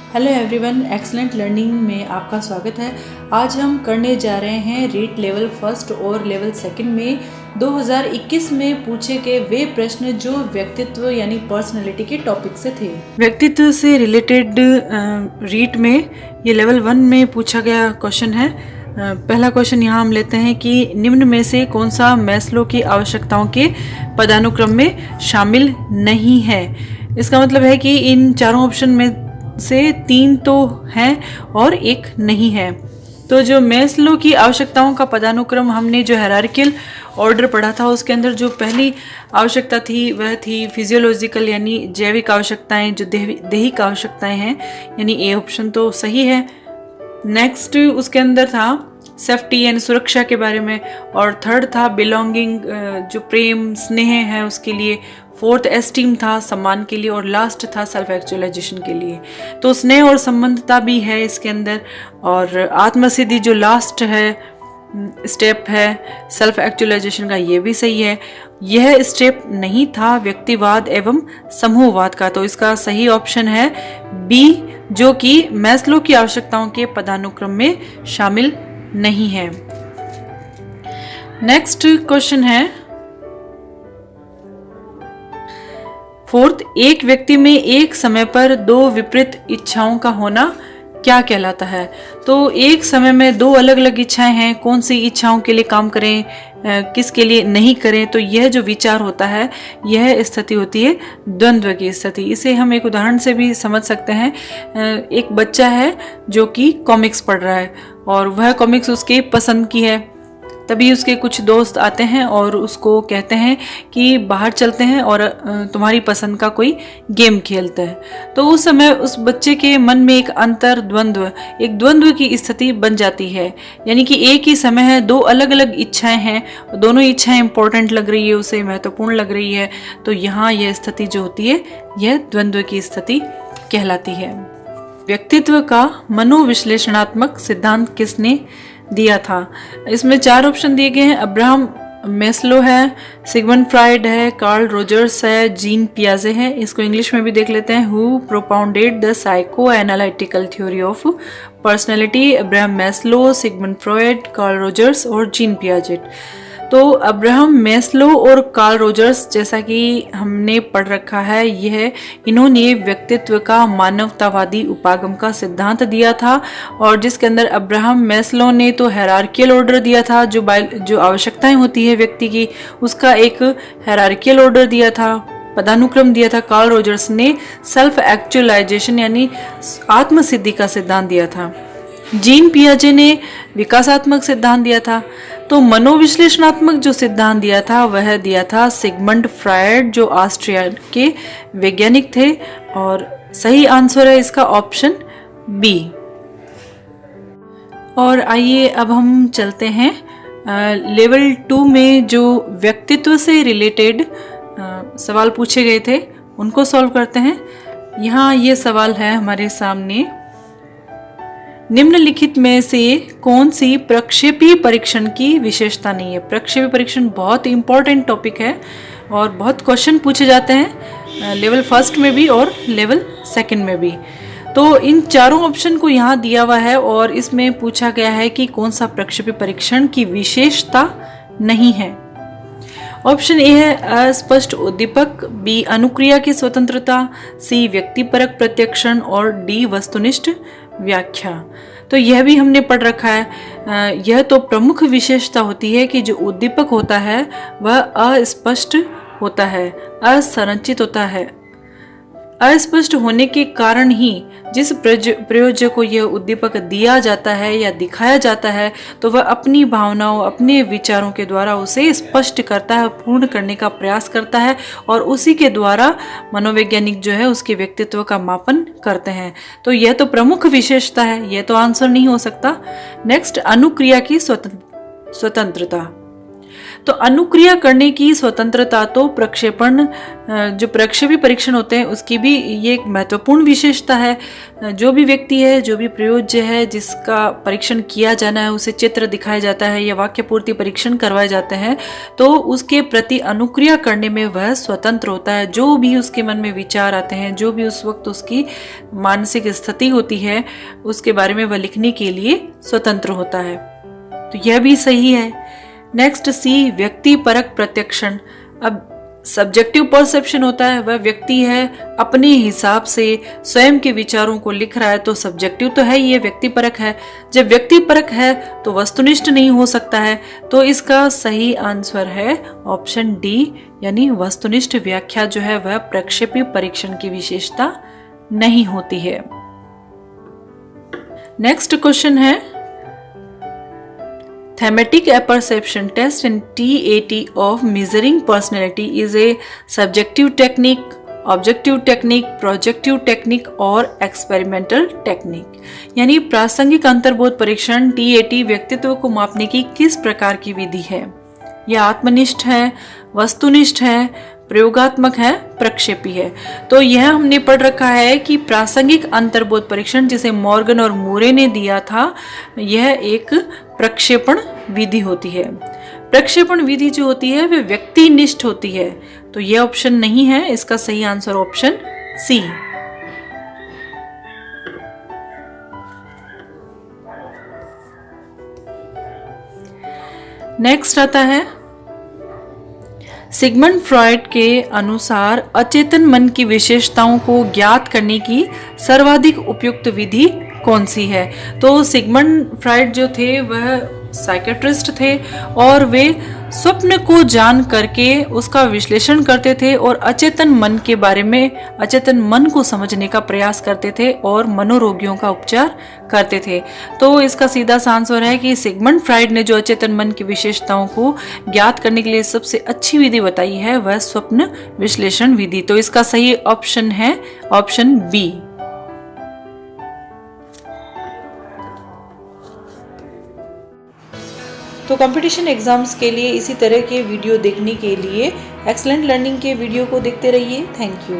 Hello everyone, excellent learning में आपका स्वागत है। आज हम करने जा रहे हैं रीट लेवल फर्स्ट और लेवल सेकंड में 2021 में पूछे गए वे प्रश्न जो व्यक्तित्व यानी पर्सनालिटी के टॉपिक से थे। व्यक्तित्व से रिलेटेड रीट में ये लेवल 1 में पूछा गया क्वेश्चन है। पहला क्वेश्चन यहाँ हम लेते हैं कि निम्न में से कौन सा मैस्लो की आवश्यकताओं के पदानुक्रम में शामिल नहीं है। इसका मतलब है कि इन चारों ऑप्शन में से 3 तो हैं और 1 नहीं है। तो जो मैस्लो की आवश्यकताओं का पदानुक्रम हमने जो हायरार्कियल ऑर्डर पढ़ा था उसके अंदर जो पहली आवश्यकता थी वह थी फिजियोलॉजिकल यानी जैविक आवश्यकताएं, जो दैहिक आवश्यकताएं हैं, यानी ए ऑप्शन तो सही है। नेक्स्ट उसके अंदर था सेफ्टी यानी सुरक्षा के बारे में, और थर्ड था बिलोंगिंग, जो प्रेम स्नेह है उसके लिए। फोर्थ एस्टीम था सम्मान के लिए, और लास्ट था सेल्फ एक्चुअलाइजेशन के लिए। तो स्नेह और संबंधता भी है इसके अंदर, और आत्मसिद्धि जो लास्ट है स्टेप है सेल्फ एक्चुअलाइजेशन का, ये भी सही है। यह स्टेप नहीं था व्यक्तिवाद एवं समूहवाद का, तो इसका सही ऑप्शन है बी, जो कि मैस्लो की आवश्यकताओं के पदानुक्रम में शामिल नहीं है। नेक्स्ट क्वेश्चन है फोर्थ, एक व्यक्ति में एक समय पर 2 विपरीत इच्छाओं का होना क्या कहलाता है। तो एक समय में 2 अलग अलग इच्छाएं हैं, कौन सी इच्छाओं के लिए काम करें, किसके लिए नहीं करें, तो यह जो विचार होता है यह स्थिति होती है द्वंद्व की स्थिति। इसे हम एक उदाहरण से भी समझ सकते हैं। एक बच्चा है जो कि कॉमिक्स पढ़ रहा है और वह कॉमिक्स उसके पसंद की है। तभी उसके कुछ दोस्त आते हैं और उसको कहते हैं कि बाहर चलते हैं और तुम्हारी पसंद का कोई गेम खेलते हैं। तो उस समय उस बच्चे के मन में एक अंतर द्वंद्व, एक द्वंद्व की स्थिति बन जाती है, यानी कि एक ही समय है, 2 अलग अलग इच्छाएं हैं, दोनों इच्छाएं इंपॉर्टेंट लग रही है, उसे महत्वपूर्ण लग रही है। तो यहाँ यह स्थिति जो होती है यह द्वंद्व की स्थिति कहलाती है। व्यक्तित्व का मनोविश्लेषणात्मक सिद्धांत किसने दिया था। इसमें 4 ऑप्शन दिए गए हैं। अब्राहम मैस्लो है, सिगमंड फ्राइड है, कार्ल रोजर्स है, जीन पियाजे है। इसको इंग्लिश में भी देख लेते हैं। Who propounded the psycho analytical theory of personality. Abraham Maslow, Sigmund Freud, Carl Rogers और जीन पियाजेट। तो अब्राहम मैस्लो और कार्ल रोजर्स, जैसा कि हमने पढ़ रखा है, इन्होंने व्यक्तित्व का मानवतावादी उपागम का सिद्धांत दिया था, और जिसके अंदर अब्राहम मैस्लो ने तो हायरार्कियल ऑर्डर दिया था, जो आवश्यकताएं होती है व्यक्ति की उसका एक हायरार्कियल ऑर्डर दिया था, पदानुक्रम दिया था। कार्ल रोजर्स ने सेल्फ एक्चुअलाइजेशन यानी आत्मसिद्धि का सिद्धांत दिया था। जीन पियाजे ने विकासात्मक सिद्धांत दिया था। तो मनोविश्लेषणात्मक जो सिद्धांत दिया था वह दिया था सिगमंड फ्रायड, जो ऑस्ट्रिया के वैज्ञानिक थे, और सही आंसर है इसका ऑप्शन बी। और आइए अब हम चलते हैं लेवल 2 में जो व्यक्तित्व से रिलेटेड सवाल पूछे गए थे उनको सॉल्व करते हैं। यहाँ ये सवाल है हमारे सामने, निम्नलिखित में से कौन सी प्रक्षेपी परीक्षण की विशेषता नहीं है। प्रक्षेपी परीक्षण बहुत इंपॉर्टेंट टॉपिक है और बहुत क्वेश्चन पूछे जाते हैं लेवल फर्स्ट में भी और लेवल सेकंड में भी। तो इन चारों ऑप्शन को यहाँ दिया हुआ है और इसमें पूछा गया है कि कौन सा प्रक्षेपी परीक्षण की विशेषता नहीं है। ऑप्शन ए है अस्पष्ट उद्दीपक, बी अनुक्रिया की स्वतंत्रता, सी व्यक्तिपरक प्रत्यक्षण और डी वस्तुनिष्ठ व्याख्या। तो यह भी हमने पढ़ रखा है। यह तो प्रमुख विशेषता होती है कि जो उद्दीपक होता है वह अस्पष्ट होता है, असंरचित होता है। अस्पष्ट होने के कारण ही जिस प्रयोजक को यह उद्दीपक दिया जाता है या दिखाया जाता है तो वह अपनी भावनाओं, अपने विचारों के द्वारा उसे स्पष्ट करता है, पूर्ण करने का प्रयास करता है, और उसी के द्वारा मनोवैज्ञानिक जो है उसके व्यक्तित्व का मापन करते हैं। तो यह तो प्रमुख विशेषता है, यह तो आंसर नहीं हो सकता। नेक्स्ट, अनुक्रिया की स्वतंत्रता। तो अनुक्रिया करने की स्वतंत्रता तो प्रक्षेपण जो प्रक्षेपी परीक्षण होते हैं उसकी भी ये एक महत्वपूर्ण विशेषता है। जो भी व्यक्ति है, जो भी प्रयोज्य है जिसका परीक्षण किया जाना है, उसे चित्र दिखाया जाता है या वाक्य पूर्ति परीक्षण करवाए जाते हैं, तो उसके प्रति अनुक्रिया करने में वह स्वतंत्र होता है। जो भी उसके मन में विचार आते हैं, जो भी उस वक्त उसकी मानसिक स्थिति होती है, उसके बारे में वह लिखने के लिए स्वतंत्र होता है। तो यह भी सही है। नेक्स्ट सी, व्यक्ति परक प्रत्यक्षण। अब सब्जेक्टिव परसेप्शन होता है, वह व्यक्ति है अपने हिसाब से स्वयं के विचारों को लिख रहा है, तो सब्जेक्टिव तो है, ये व्यक्ति परक है। जब व्यक्ति परक है तो वस्तुनिष्ठ नहीं हो सकता है, तो इसका सही आंसर है ऑप्शन डी, यानी वस्तुनिष्ठ व्याख्या जो है वह प्रक्षेपी परीक्षण की विशेषता नहीं होती है। नेक्स्ट क्वेश्चन है, Thematic apperception test in TAT of measuring personality is a subjective technique, objective technique, projective technique और experimental technique। यानी प्रासंगिक अंतर्बोध परीक्षण TAT व्यक्तित्व को मापने की किस प्रकार की विधि है? यह आत्मनिष्ठ है, वस्तुनिष्ठ है, प्रयोगात्मक है, प्रक्षेपी है। तो यह हमने पढ़ रखा है कि प्रासंगिक अंतर्बोध परीक्षण जिसे मॉर्गन और मूरे ने दिया था, यह एक प्रक्षेपण विधि होती है। प्रक्षेपण विधि जो होती है वह व्यक्तिनिष्ठ होती है, तो यह ऑप्शन नहीं है, इसका सही आंसर ऑप्शन सी। नेक्स्ट आता है, सिगमंड फ्रॉइड के अनुसार अचेतन मन की विशेषताओं को ज्ञात करने की सर्वाधिक उपयुक्त विधि कौन सी है? तो सिगमंड फ्रॉइड जो थे वह साइकेट्रिस्ट थे और वे स्वप्न को जान करके उसका विश्लेषण करते थे और अचेतन मन के बारे में, अचेतन मन को समझने का प्रयास करते थे और मनोरोगियों का उपचार करते थे। तो इसका सीधा सा आंसर है कि सिगमंड फ्रॉइड ने जो अचेतन मन की विशेषताओं को ज्ञात करने के लिए सबसे अच्छी विधि बताई है वह स्वप्न विश्लेषण विधि। तो इसका सही ऑप्शन है ऑप्शन बी। तो कंपटीशन एग्जाम्स के लिए इसी तरह के वीडियो देखने के लिए एक्सीलेंट लर्निंग के वीडियो को देखते रहिए। Thank you.